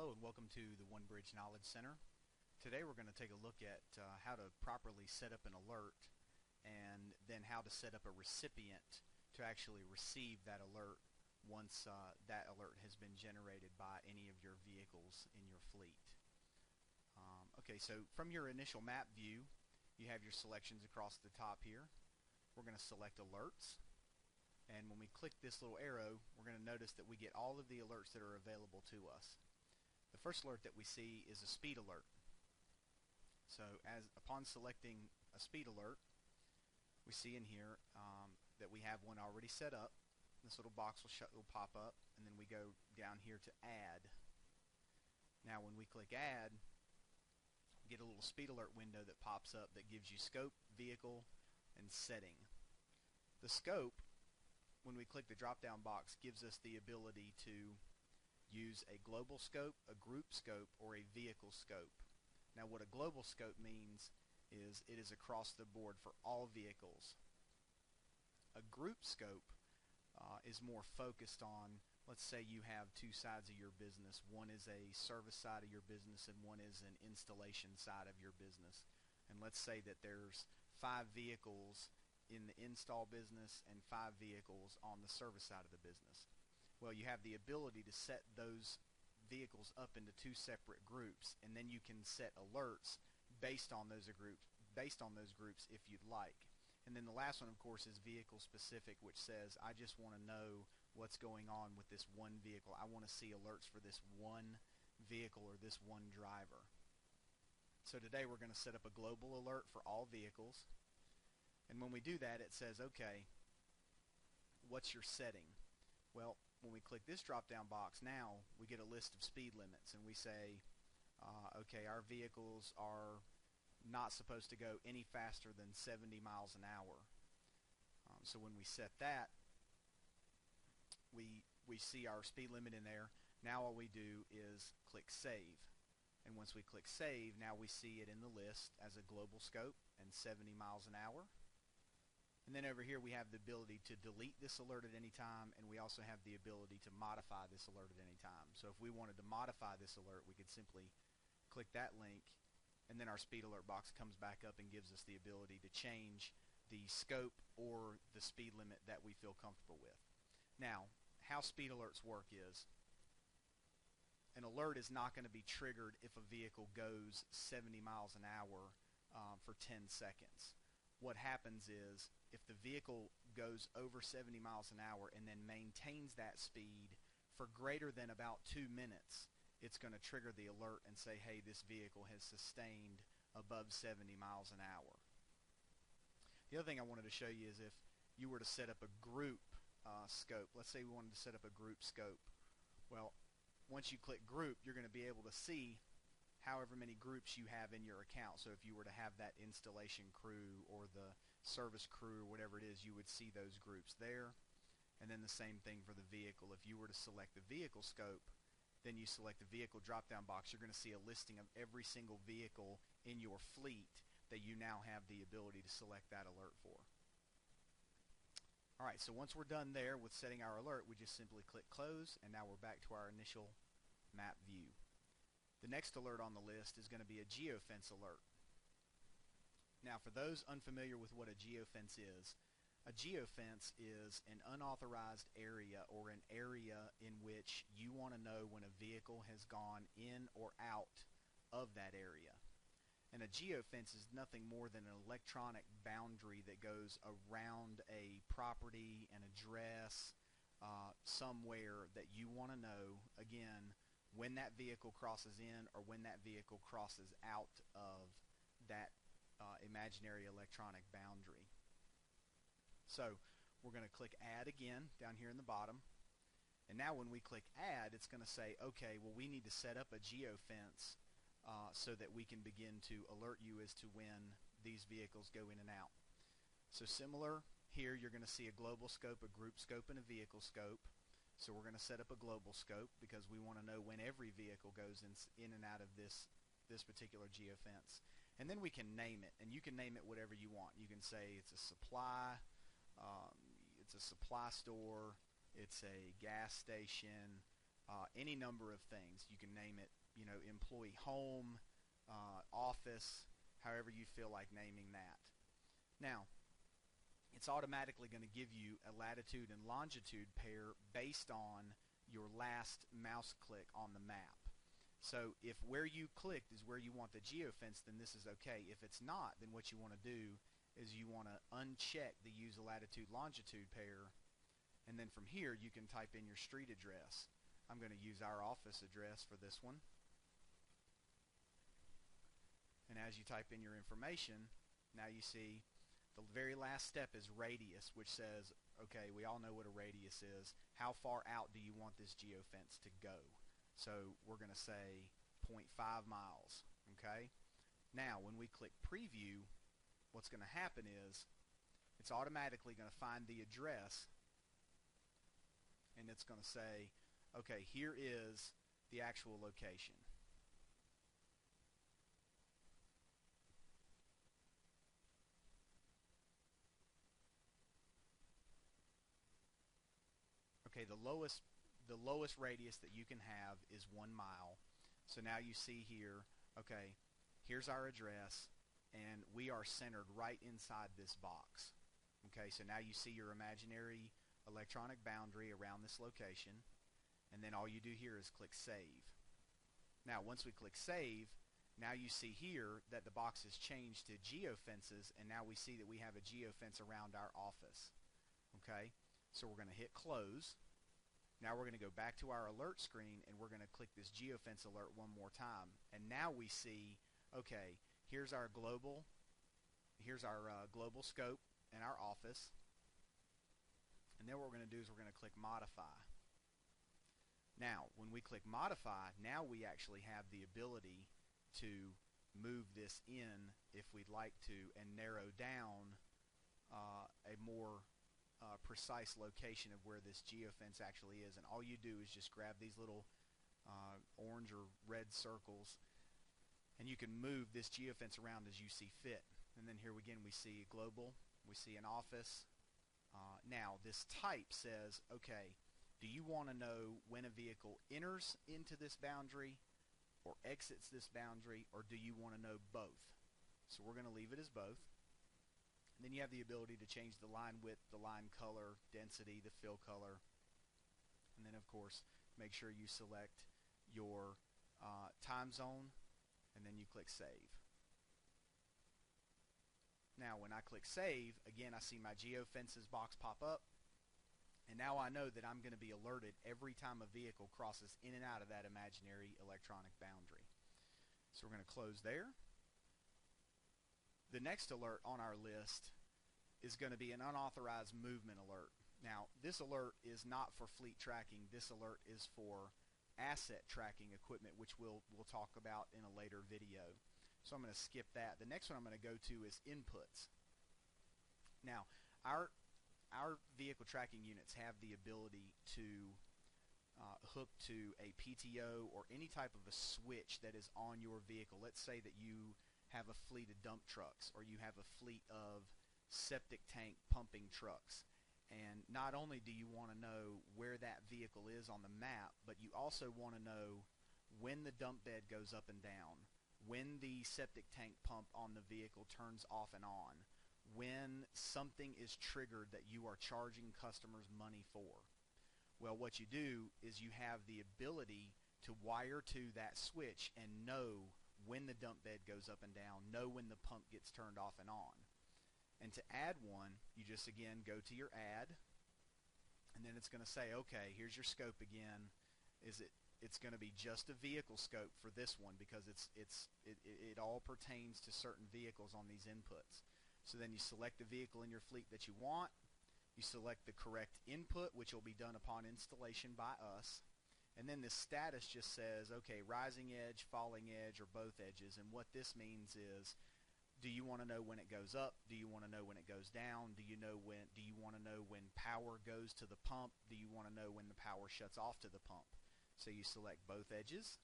Hello and welcome to the One Bridge Knowledge Center. Today we're going to take a look at how to properly set up an alert and then how to set up a recipient to actually receive that alert once that alert has been generated by any of your vehicles in your fleet. Okay, so from your initial map view, you have your selections across the top here. We're going to select alerts. And when we click this little arrow, we're going to notice that we get all of the alerts that are available to us. The first alert that we see is a speed alert. So upon selecting a speed alert, we see in here that we have one already set up. This little box will pop up, and then we go down here to add. Now when we click add, we get a little speed alert window that pops up that gives you scope, vehicle, and setting. The scope, when we click the drop-down box, gives us the ability to use a global scope, a group scope, or a vehicle scope. Now what a global scope means is it is across the board for all vehicles. A group scope is more focused on, let's say you have two sides of your business. One is a service side of your business and one is an installation side of your business. And let's say that there's 5 vehicles in the install business and 5 vehicles on the service side of the business. Well, you have the ability to set those vehicles up into 2 separate groups, and then you can set alerts based on those groups if you'd like. And then the last one, of course, is vehicle specific, which says I just want to know what's going on with this one vehicle. I want to see alerts for this one vehicle or this one driver. So today we're going to set up a global alert for all vehicles. And when we do that, it says, okay, what's your setting? Well, when we click this drop-down box, now we get a list of speed limits, and we say, okay, our vehicles are not supposed to go any faster than 70 miles an hour. So when we set that, we see our speed limit in there. Now all we do is click Save. And once we click Save, now we see it in the list as a global scope and 70 miles an hour. And then over here we have the ability to delete this alert at any time, and we also have the ability to modify this alert at any time. So if we wanted to modify this alert, we could simply click that link, and then our speed alert box comes back up and gives us the ability to change the scope or the speed limit that we feel comfortable with. Now, how speed alerts work is an alert is not going to be triggered if a vehicle goes 70 miles an hour for 10 seconds. What happens is if the vehicle goes over 70 miles an hour and then maintains that speed for greater than about 2 minutes, it's going to trigger the alert and say, hey, this vehicle has sustained above 70 miles an hour. The other thing I wanted to show you is if you were to set up a group scope. Let's say we wanted to set up a group scope. Well, once you click group, you're going to be able to see however many groups you have in your account. So if you were to have that installation crew or the service crew or whatever it is, you would see those groups there. And then the same thing for the vehicle. If you were to select the vehicle scope, then you select the vehicle drop-down box, you're going to see a listing of every single vehicle in your fleet that you now have the ability to select that alert for. Alright, so once we're done there with setting our alert, we just simply click close, and now we're back to our initial map view. The next alert on the list is going to be a geofence alert. Now for those unfamiliar with what a geofence is an unauthorized area or an area in which you want to know when a vehicle has gone in or out of that area. And a geofence is nothing more than an electronic boundary that goes around a property, an address, somewhere that you want to know, again, when that vehicle crosses in or when that vehicle crosses out of that imaginary electronic boundary. So we're going to click add again down here in the bottom, and now when we click add, it's going to say, okay, well, we need to set up a geofence so that we can begin to alert you as to when these vehicles go in and out. So similar here, you're going to see a global scope, a group scope, and a vehicle scope. So we're going to set up a global scope because we want to know when every vehicle goes in and out of this particular geofence. And then we can name it, and you can name it whatever you want. You can say it's a supply store, it's a gas station, any number of things. You can name it, employee home, office, however you feel like naming that. Now, it's automatically going to give you a latitude and longitude pair based on your last mouse click on the map. So if where you clicked is where you want the geofence, then this is okay. If it's not, then what you want to do is you want to uncheck the use a latitude longitude pair, and then from here you can type in your street address. I'm going to use our office address for this one. And as you type in your information, now you see the very last step is radius, which says, okay, we all know what a radius is. How far out do you want this geofence to go? So we're going to say 0.5 miles, okay? Now, when we click preview, what's going to happen is it's automatically going to find the address, and it's going to say, okay, here is the actual location. Okay, the lowest radius that you can have is 1 mile. So now you see here, okay, here's our address, and we are centered right inside this box. Okay, so now you see your imaginary electronic boundary around this location, and then all you do here is click save. Now once we click save, now you see here that the box has changed to geofences, and now we see that we have a geofence around our office. Okay, so we're going to hit close. Now we're going to go back to our alert screen, and we're going to click this geofence alert one more time. And now we see, okay, here's our global scope in our office. And then what we're going to do is we're going to click modify. Now, when we click modify, now we actually have the ability to move this in if we'd like to, and narrow down a more precise location of where this geofence actually is. And all you do is just grab these little orange or red circles, and you can move this geofence around as you see fit. And then here again we see global, we see an office. Now this type says, okay, do you want to know when a vehicle enters into this boundary or exits this boundary, or do you want to know both? So we're going to leave it as both. And then you have the ability to change the line width, the line color, density, the fill color. And then of course make sure you select your time zone, and then you click save. Now when I click save, again I see my geofences box pop up, and now I know that I'm going to be alerted every time a vehicle crosses in and out of that imaginary electronic boundary. So we're going to close there. The next alert on our list is going to be an unauthorized movement alert. Now, this alert is not for fleet tracking. This alert is for asset tracking equipment, which we'll talk about in a later video. So I'm going to skip that. The next one I'm going to go to is inputs. Now, our vehicle tracking units have the ability to hook to a PTO or any type of a switch that is on your vehicle. Let's say that you have a fleet of dump trucks, or you have a fleet of septic tank pumping trucks. And not only do you want to know where that vehicle is on the map, but you also want to know when the dump bed goes up and down, when the septic tank pump on the vehicle turns off and on, when something is triggered that you are charging customers money for. Well, what you do is you have the ability to wire to that switch and know when the dump bed goes up and down, know when the pump gets turned off and on. And to add one, you just again go to your add, and then it's going to say, okay, here's your scope again. It's going to be just a vehicle scope for this one, because it all pertains to certain vehicles on these inputs. So then you select the vehicle in your fleet that you want. You select the correct input, which will be done upon installation by us. And then the status just says, okay, rising edge, falling edge, or both edges. And what this means is, do you want to know when it goes up? Do you want to know when it goes down? Do you want to know when power goes to the pump? Do you want to know when the power shuts off to the pump? So you select both edges.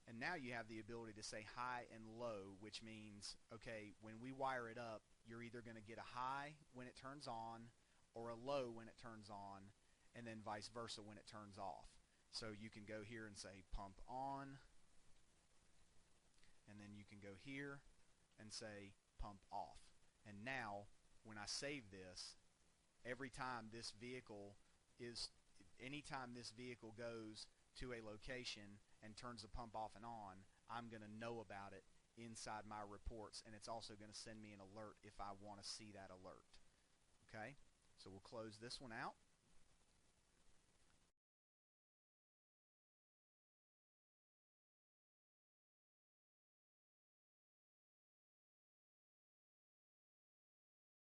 And now you have the ability to say high and low, which means, okay, when we wire it up, you're either going to get a high when it turns on or a low when it turns on, and then vice versa when it turns off. So you can go here and say pump on, and then you can go here and say pump off. And now when I save this, anytime this vehicle goes to a location and turns the pump off and on, I'm going to know about it inside my reports, and it's also going to send me an alert if I want to see that alert. Okay, so we'll close this one out.